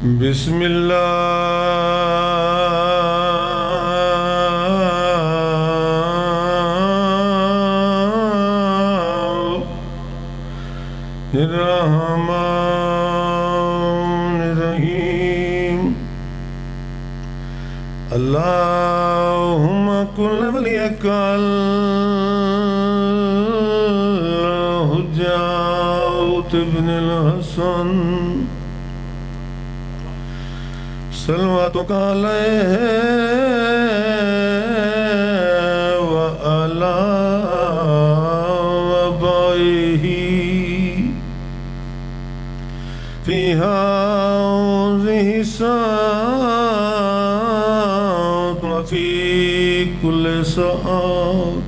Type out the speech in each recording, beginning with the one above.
बिस्मिल्लाहिर्रहमानिर्रहीम। अल्लाहुम्मा कुल वलियकल हुज्जत इब्नुल हसन सल्लल्लाहु अलैहि व अला अबाइही फी हाज़िहि साअत व फी कुल्लि साअत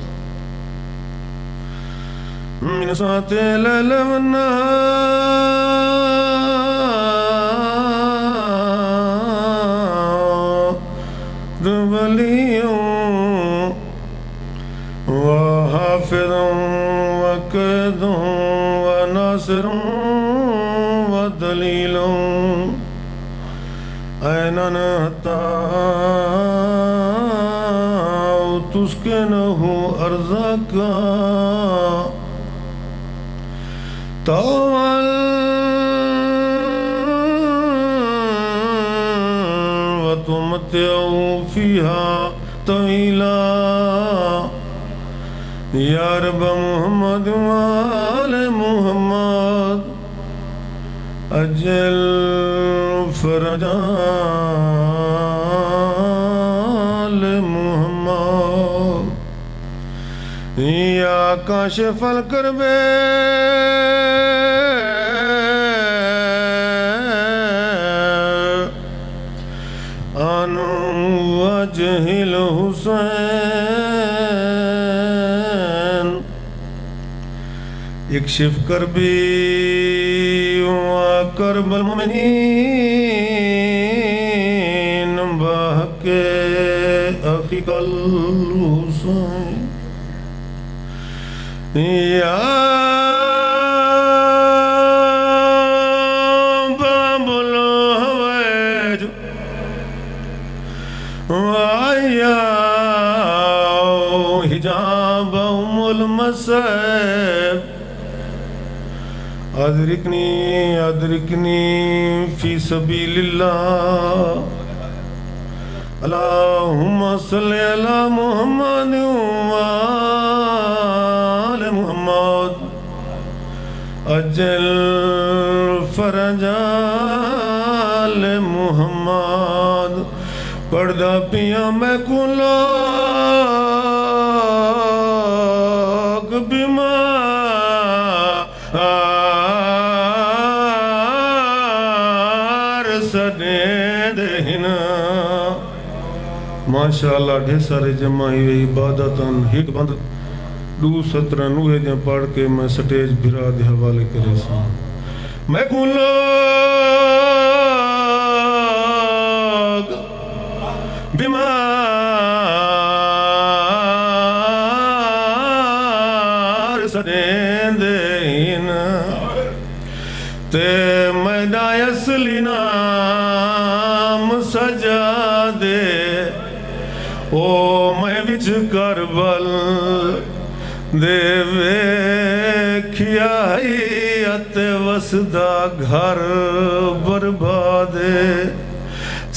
मिन साअतिल लैल व नहार वलियुन व हाफ़िज़ुन व क़ाइदुन व नासिरुन व दलीलुन ऐनन हत्ता तुस्किनुहु अर्ज़का तौअल व तुमत्तिउ फ़ीहा तवीला या रब मुहम्मद व आले मुहम्मद अज्जल फ़रजाल मुहम्मद या काशिफ़ल कर्बे अनु वजहिल हुसैन इक्शिफ़ कर्बी व कर्बल मुमिनीन बहक़े अख़ीकल हुसैन या बाबुल हवैज वाया हिजाब उमुल मसैब अदरिकनी अदरिकनी फी सबीलिल्लाह अल्लाहुम्मा सल्लि अला मुहम्मद व आले मुहम्मद अज्जल फ़रजाल मुहम्मद पर्दा पिया मैं कुलोग बीमार सने देना माशाअल्लाह ढेर सारे जमाई हुई इबादतन हिक बंद दू सत्रह नूहे दे पढ़ के मैं स्टेज भिरा दे हवाले करे सा मैं कुलोग बीमार सदेंदे ते मैदा असली नाम सजा दे ओ मैं विच करबल दे वेखियाई अते वसदा घर बर्बादे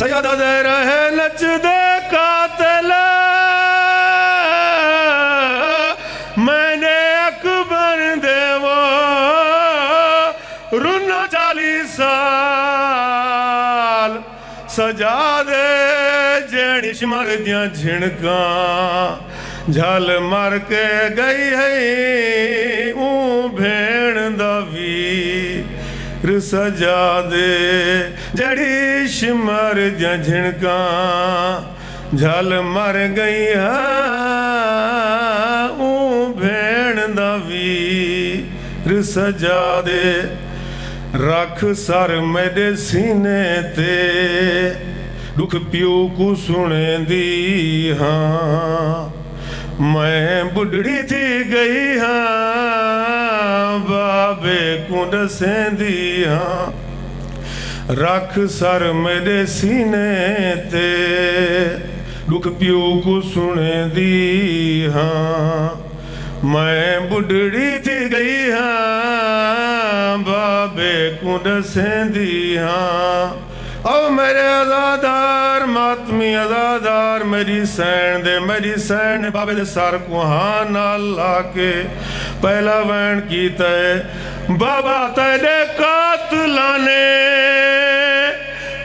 सयादा दे रहे नच दे कातिल मैंने अकबर देवो रुना 40 साल सजा दे जेड़ी मर दियां झिणका झल मर के गई है ऊ भेण दा वीर सजा दे जड़ी मर दियां झिणका झल मर गई है ऊ भेण दा वीर सजा दे रख सर मेरे सीने ते दुख प्यो को सुने दी हाँ मैं बुढ़ी थी गई हाँ बाबे को दसेंदी हाँ रख सर मेरे सीने ते दुख प्यू को सुने दी हाँ मैं बुढ़ड़ी थी गई हाँ बाबे को दसेंदी हाँ ओ मेरे आजादार मातमी आजादार मेरी सैन बाबे दे सर को हाँ नाल लाके पहला वैन की तय बाबा तेरे कातला ने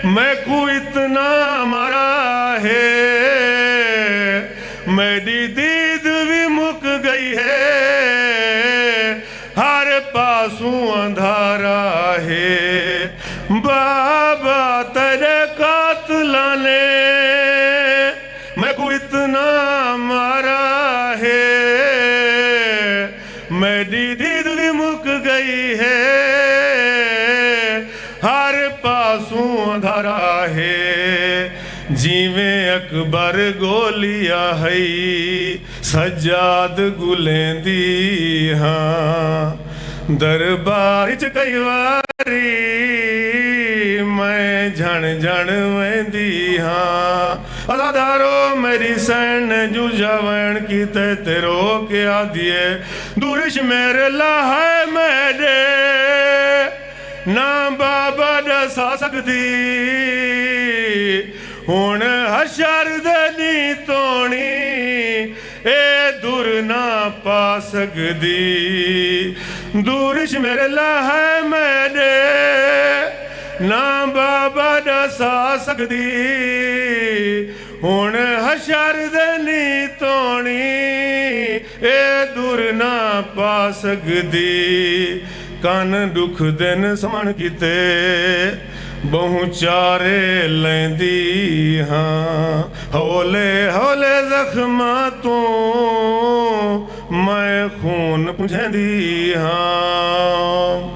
मैं को इतना मारा है मेरी दीद भी मुक गई है हर पासों अंधारा है बाबा तेरे कातला ने मैं को इतना मारा है मेरी दीद भी मुक गई है हर पासों अंधारा है जीवे अकबर गोलिया है सज्जाद गुलेंदी हाँ दरबार च कई वारी मैं झण वेंदी हाँ अदादारो मेरी सैन जूझा वैन की तेरो के आदिए दूरिश मेरे ला है मेरे ना बाबा दसा सकती हुण हशर दे तोनी ए दूर ना पा सकदी दूरिश मेरे ला है मेरे ना बाबा दसा सकदी हुण हशर दे तोनी ए दूर ना पा सकदी कन दुख दिन समण किते बहु चारे लेंदी हाँ हौले हौले जख्मा तू मैं खून पुंझेंदी हाँ